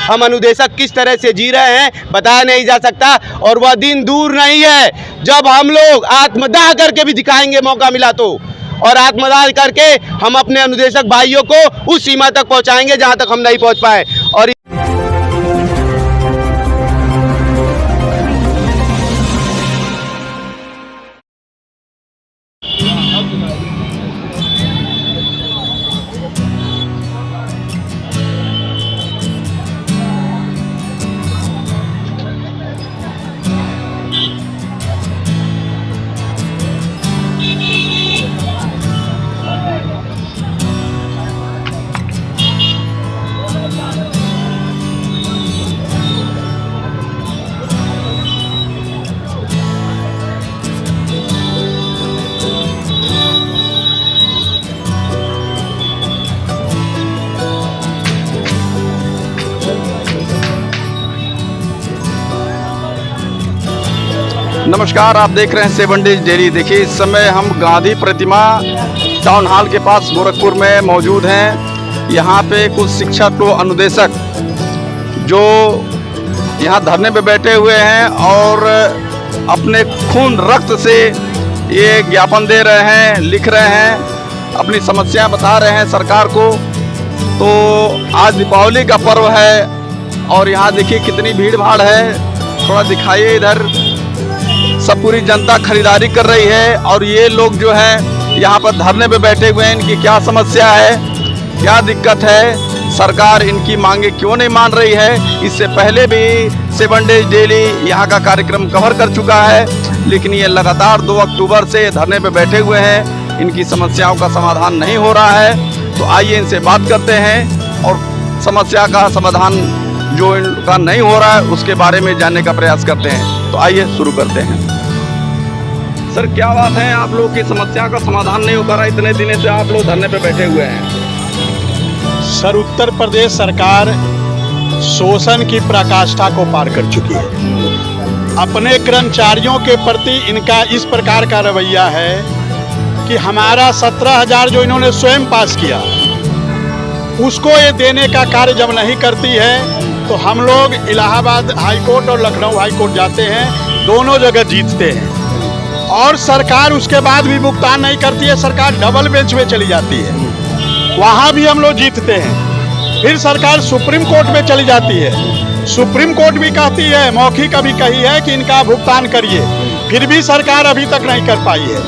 हम अनुदेशक किस तरह से जी रहे हैं बताया नहीं जा सकता। और वह दिन दूर नहीं है जब हम लोग आत्मदाह करके भी दिखाएंगे, मौका मिला तो, और आत्मदाह करके हम अपने अनुदेशक भाइयों को उस सीमा तक पहुंचाएंगे जहां तक हम नहीं पहुंच पाए। और नमस्कार, आप देख रहे हैं 7 डेज डेली। देखिए, इस समय हम गांधी प्रतिमा टाउन हॉल के पास गोरखपुर में मौजूद हैं। यहाँ पे कुछ शिक्षक व अनुदेशक जो यहाँ धरने पे बैठे हुए हैं और अपने खून रक्त से ये ज्ञापन दे रहे हैं, लिख रहे हैं, अपनी समस्या बता रहे हैं सरकार को। तो आज दीपावली का पर्व है और यहाँ देखिए कितनी भीड़ भाड़ है, थोड़ा दिखाइए इधर। सब पूरी जनता खरीदारी कर रही है और ये लोग जो है यहाँ पर धरने पे बैठे हुए हैं। इनकी क्या समस्या है, क्या दिक्कत है, सरकार इनकी मांगे क्यों नहीं मान रही है। इससे पहले भी 7 डेज डेली यहाँ का कार्यक्रम कवर कर चुका है, लेकिन ये लगातार 2 अक्टूबर से धरने पे बैठे हुए हैं। इनकी समस्याओं का समाधान नहीं हो रहा है। तो आइए इनसे बात करते हैं और समस्या का समाधान जो इनका नहीं हो रहा है उसके बारे में जानने का प्रयास करते हैं। तो आइए शुरू करते हैं। सर, क्या बात है, आप लोग की समस्या का समाधान नहीं हो पा रहा, इतने दिनों से आप लोग धरने पे बैठे हुए हैं। सर, उत्तर प्रदेश सरकार शोषण की पराकाष्ठा को पार कर चुकी है। अपने कर्मचारियों के प्रति इनका इस प्रकार का रवैया है कि हमारा 17,000 जो इन्होंने स्वयं पास किया उसको ये देने का कार्य जब नहीं करती है तो हम लोग इलाहाबाद हाईकोर्ट और लखनऊ हाईकोर्ट जाते हैं, दोनों जगह जीतते हैं और सरकार उसके बाद भी भुगतान नहीं करती है। सरकार डबल बेंच में चली जाती है, वहाँ भी हम लोग जीतते हैं। फिर सरकार सुप्रीम कोर्ट में चली जाती है, सुप्रीम कोर्ट भी कहती है, मौखिक अभी कही है कि इनका भुगतान करिए, फिर भी सरकार अभी तक नहीं कर पाई है।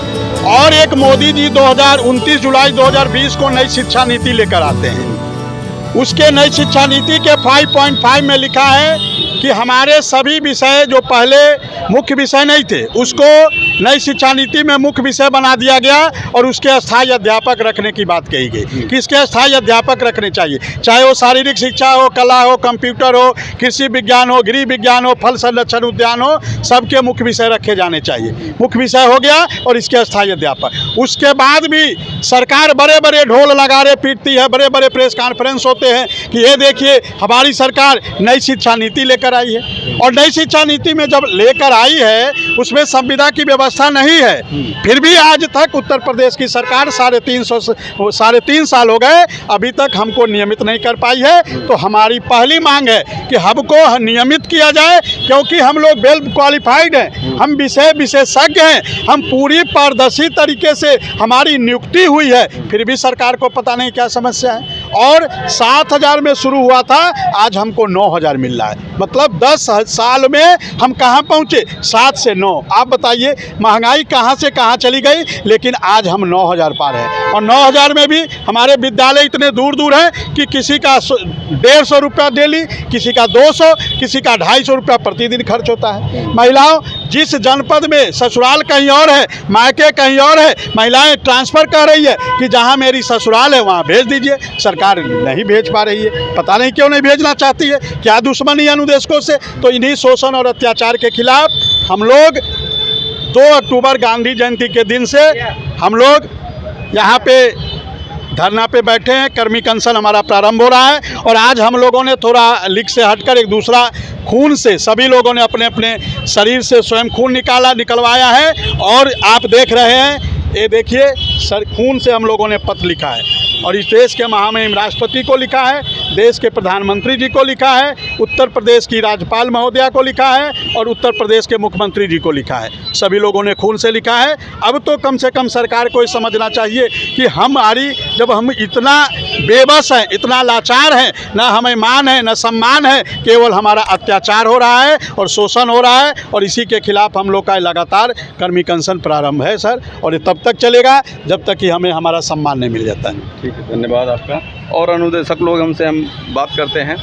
और एक मोदी जी 29 जुलाई 2020 को नई शिक्षा नीति लेकर आते हैं। उसके नई शिक्षा नीति के 5.5 में लिखा है कि हमारे सभी विषय जो पहले मुख्य विषय नहीं थे उसको नई शिक्षा नीति में मुख्य विषय बना दिया गया और उसके अस्थायी अध्यापक रखने की बात कही गई कि इसके अस्थायी अध्यापक रखने चाहिए, चाहे वो शारीरिक शिक्षा हो, कला हो, कंप्यूटर हो, कृषि विज्ञान हो, गृह विज्ञान हो, फल संरक्षण उद्यान हो, सबके मुख्य विषय रखे जाने चाहिए। मुख्य विषय हो गया और इसके अस्थायी अध्यापक। उसके बाद भी सरकार बड़े बड़े ढोल लगारे पीटती है, बड़े बड़े प्रेस कॉन्फ्रेंस होते हैं कि ये देखिए हमारी सरकार नई शिक्षा नीति लेकर आई है। और नई शिक्षा नीति में जब लेकर आई है उसमें संविदा की व्यवस्था नहीं है। फिर भी आज तक उत्तर प्रदेश की सरकार 3.5 साल हो गए, अभी तक हमको नियमित नहीं कर पाई है। तो हमारी पहली मांग है कि हमको नियमित किया जाए, क्योंकि हम लोग वेल क्वालिफाइड हैं, हम विषय विशेषज्ञ हैं, हम पूरी पारदर्शी तरीके से हमारी नियुक्ति हुई है, फिर भी सरकार को पता नहीं क्या समस्या है। और 7,000 में शुरू हुआ था, आज हमको 9,000 मिल रहा है। मतलब 10 साल में हम कहाँ पहुँचे, 7 से 9। आप बताइए महंगाई कहाँ से कहाँ चली गई, लेकिन आज हम 9,000 पार हैं। और 9,000 में भी हमारे विद्यालय इतने दूर दूर हैं कि किसी का 150 रुपया डेली, किसी का 200, किसी का 250 रुपया प्रतिदिन खर्च होता है। महिलाओं, जिस जनपद में ससुराल कहीं और है, मायके कहीं और है, महिलाएं ट्रांसफ़र कर रही है कि जहां मेरी ससुराल है वहां भेज दीजिए, सरकार नहीं भेज पा रही है। पता नहीं क्यों नहीं भेजना चाहती है, क्या दुश्मनी है अनुदेशकों से। तो इन्हीं शोषण और अत्याचार के खिलाफ हम लोग 2 अक्टूबर गांधी जयंती के दिन से हम लोग यहाँ पे धरना पे बैठे हैं। कर्मी कंसल हमारा प्रारंभ हो रहा है और आज हम लोगों ने थोड़ा लीक से हटकर एक दूसरा खून से, सभी लोगों ने अपने अपने शरीर से स्वयं खून निकलवाया है। और आप देख रहे हैं, ये देखिए सर, खून से हम लोगों ने पत्र लिखा है। और इस देश के महामहिम राष्ट्रपति को लिखा है, देश के प्रधानमंत्री जी को लिखा है, उत्तर प्रदेश की राज्यपाल महोदया को लिखा है और उत्तर प्रदेश के मुख्यमंत्री जी को लिखा है। सभी लोगों ने खून से लिखा है। अब तो कम से कम सरकार को ये समझना चाहिए कि जब हम इतना बेबस हैं, इतना लाचार हैं, ना हमें मान है ना सम्मान है, केवल हमारा अत्याचार हो रहा है और शोषण हो रहा है, और इसी के खिलाफ हम लोग का लगातार कर्मी अनशन प्रारंभ है सर, और ये तब तक चलेगा जब तक कि हमें हमारा सम्मान नहीं मिल जाता है। ठीक है, धन्यवाद आपका। और अनुदेशक लोग हमसे हम बात करते हैं।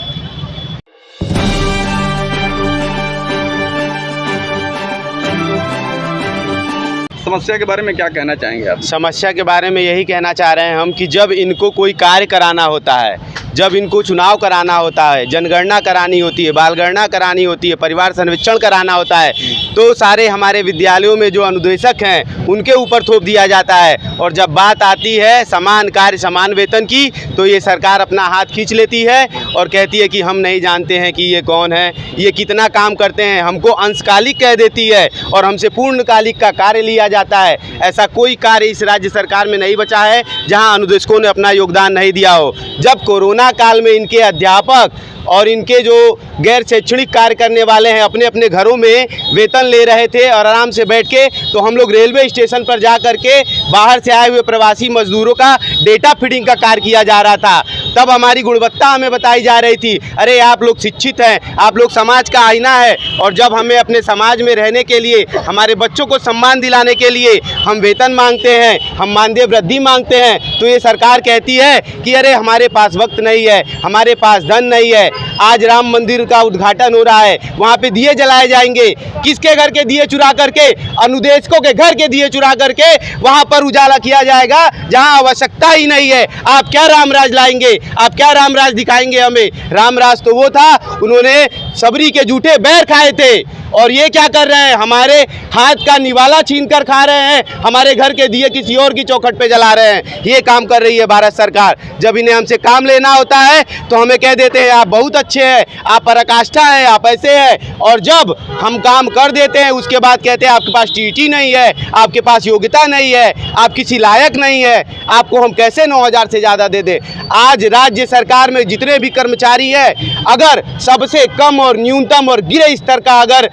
समस्या के बारे में क्या कहना चाहेंगे आप? समस्या के बारे में यही कहना चाह रहे हैं हम कि जब इनको कोई कार्य कराना होता है, जब इनको चुनाव कराना होता है, जनगणना करानी होती है, बालगणना करानी होती है, परिवार सर्वेक्षण कराना होता है, तो सारे हमारे विद्यालयों में जो अनुदेशक हैं उनके ऊपर थोप दिया जाता है। और जब बात आती है समान कार्य समान वेतन की, तो ये सरकार अपना हाथ खींच लेती है और कहती है कि हम नहीं जानते हैं कि ये कौन है, ये कितना काम करते हैं, हमको अंशकालिक कह देती है और हमसे पूर्णकालिक का कार्य लिया जाता है। ऐसा कोई कार्य इस राज्य सरकार में नहीं बचा है जहां अनुदेशकों ने अपना योगदान नहीं दिया हो। जब कोरोना काल में इनके अध्यापक और इनके जो गैर शैक्षणिक कार्य करने वाले हैं अपने अपने घरों में वेतन ले रहे थे और आराम से बैठ के, तो हम लोग रेलवे स्टेशन पर जा कर के बाहर से आए हुए प्रवासी मजदूरों का डेटा फीडिंग का कार्य किया जा रहा था। तब हमारी गुणवत्ता हमें बताई जा रही थी, अरे आप लोग शिक्षित हैं, आप लोग समाज का आईना है। और जब हमें अपने समाज में रहने के लिए, हमारे बच्चों को सम्मान दिलाने के लिए हम वेतन मांगते हैं, हम मानदेय वृद्धि मांगते हैं, तो ये सरकार कहती है कि अरे हमारे पास वक्त नहीं है, हमारे पास धन नहीं है। आज राम मंदिर का उद्घाटन हो रहा है, वहाँ पे दिए जलाए जाएंगे। किसके घर के दिए चुरा करके? अनुदेशकों के घर के दिए चुरा करके वहाँ पर उजाला किया जाएगा जहाँ आवश्यकता ही नहीं है। आप क्या रामराज लाएंगे? आप क्या रामराज दिखाएंगे हमें? रामराज तो वो था, उन्होंने सबरी के जूठे बैर खाए थे। और ये क्या कर रहे हैं? हमारे हाथ का निवाला छीन कर खा रहे हैं, हमारे घर के दिए किसी और की चौखट पे जला रहे हैं। ये काम कर रही है भारत सरकार। जब इन्हें हमसे काम लेना होता है तो हमें कह देते हैं आप बहुत अच्छे हैं, आप पराकाष्ठा हैं, आप ऐसे हैं। और जब हम काम कर देते हैं उसके बाद कहते हैं आपके पास टीटी नहीं है, आपके पास योग्यता नहीं है, आप किसी लायक नहीं है, आपको हम कैसे 9,000 से ज़्यादा दे दें। आज राज्य सरकार में जितने भी कर्मचारी हैं, अगर सबसे कम और न्यूनतम और गिरे स्तर का अगर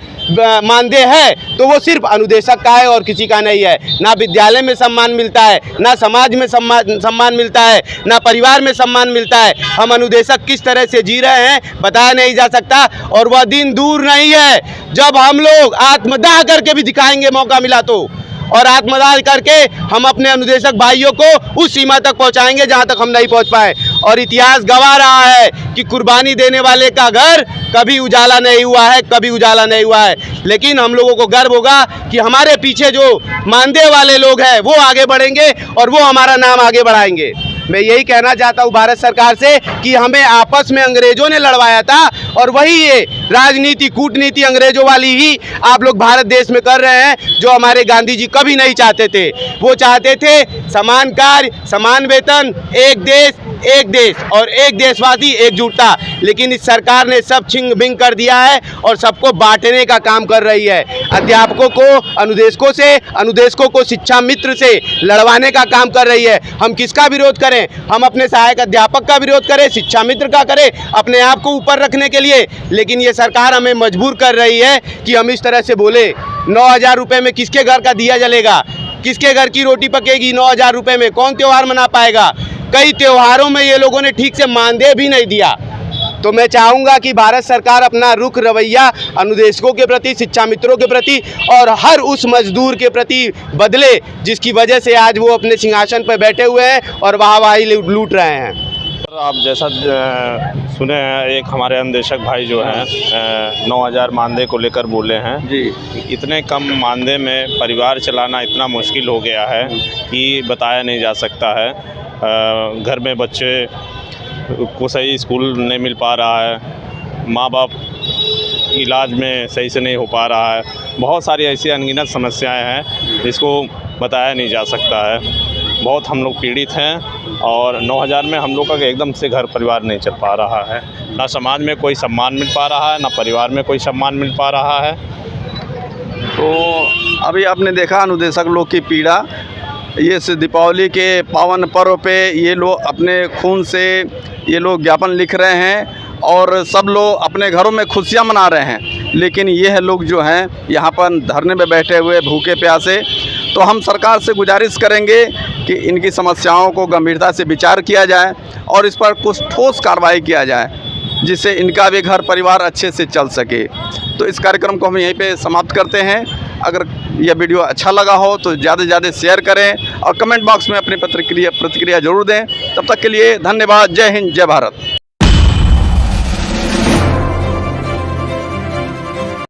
मानदेय है तो वो सिर्फ अनुदेशक का है और किसी का नहीं है। ना विद्यालय में सम्मान मिलता है, ना समाज में सम्मान मिलता है, ना परिवार में सम्मान मिलता है। हम अनुदेशक किस तरह से जी रहे हैं बताया नहीं जा सकता। और वह दिन दूर नहीं है जब हम लोग आत्मदाह करके भी दिखाएंगे, मौका मिला तो। और आत्मदाह करके हम अपने अनुदेशक भाइयों को उस सीमा तक पहुंचाएंगे जहां तक हम नहीं पहुंच पाए। और इतिहास गवाह रहा है कि कुर्बानी देने वाले का घर कभी उजाला नहीं हुआ है, कभी उजाला नहीं हुआ है। लेकिन हम लोगों को गर्व होगा कि हमारे पीछे जो मानदेय वाले लोग हैं वो आगे बढ़ेंगे और वो हमारा नाम आगे बढ़ाएंगे। मैं यही कहना चाहता हूँ भारत सरकार से कि हमें आपस में अंग्रेजों ने लड़वाया था और वही ये राजनीति कूटनीति अंग्रेजों वाली ही आप लोग भारत देश में कर रहे हैं, जो हमारे गांधी जी कभी नहीं चाहते थे। वो चाहते थे समान कार्य समान वेतन, एक देश और एक देशवासी एकजुटता। लेकिन इस सरकार ने सब छिंग बिंग कर दिया है और सबको बांटने का काम कर रही है। अध्यापकों को अनुदेशकों को शिक्षा मित्र से लड़वाने का काम कर रही है। हम किसका विरोध करें? हम अपने सहायक अध्यापक का विरोध करें, शिक्षा मित्र का करें, अपने आप को ऊपर रखने के लिए। लेकिन ये सरकार हमें मजबूर कर रही है कि हम इस तरह से बोले। 9,000 रुपये में किसके घर का दिया जलेगा? किसके घर की रोटी पकेगी? 9,000 रुपये में कौन त्यौहार मना पाएगा? कई त्योहारों में ये लोगों ने ठीक से मानदेय भी नहीं दिया। तो मैं चाहूँगा कि भारत सरकार अपना रुख रवैया अनुदेशकों के प्रति, शिक्षा मित्रों के प्रति और हर उस मजदूर के प्रति बदले जिसकी वजह से आज वो अपने सिंहासन पर बैठे हुए हैं और वाहवाही लूट रहे हैं। आप जैसा सुने हैं, एक हमारे अनुदेशक भाई जो हैं 9,000 मानदेय को लेकर बोले हैं जी। इतने कम मानदेय में परिवार चलाना इतना मुश्किल हो गया है कि बताया नहीं जा सकता है। घर में बच्चे को सही स्कूल नहीं मिल पा रहा है, माँ बाप इलाज में सही से नहीं हो पा रहा है। बहुत सारी ऐसी अनगिनत समस्याएं हैं जिसको बताया नहीं जा सकता है। बहुत हम लोग पीड़ित हैं और 9,000 में हम लोग का एकदम से घर परिवार नहीं चल पा रहा है। ना समाज में कोई सम्मान मिल पा रहा है, ना परिवार में कोई सम्मान मिल पा रहा है। तो अभी आपने देखा अनुदेशक लोग की पीड़ा। इस दीपावली के पावन पर्व पे ये लोग अपने खून से ये लोग ज्ञापन लिख रहे हैं और सब लोग अपने घरों में खुशियाँ मना रहे हैं, लेकिन यह लोग जो हैं यहाँ पर धरने पे बैठे हुए भूखे प्यासे। तो हम सरकार से गुजारिश करेंगे कि इनकी समस्याओं को गंभीरता से विचार किया जाए और इस पर कुछ ठोस कार्रवाई किया जाए, जिससे इनका भी घर परिवार अच्छे से चल सके। तो इस कार्यक्रम को हम यहीं पे समाप्त करते हैं। अगर यह वीडियो अच्छा लगा हो तो ज़्यादा से ज़्यादा शेयर करें और कमेंट बॉक्स में अपनी प्रतिक्रिया ज़रूर दें। तब तक के लिए धन्यवाद। जय हिंद, जय भारत।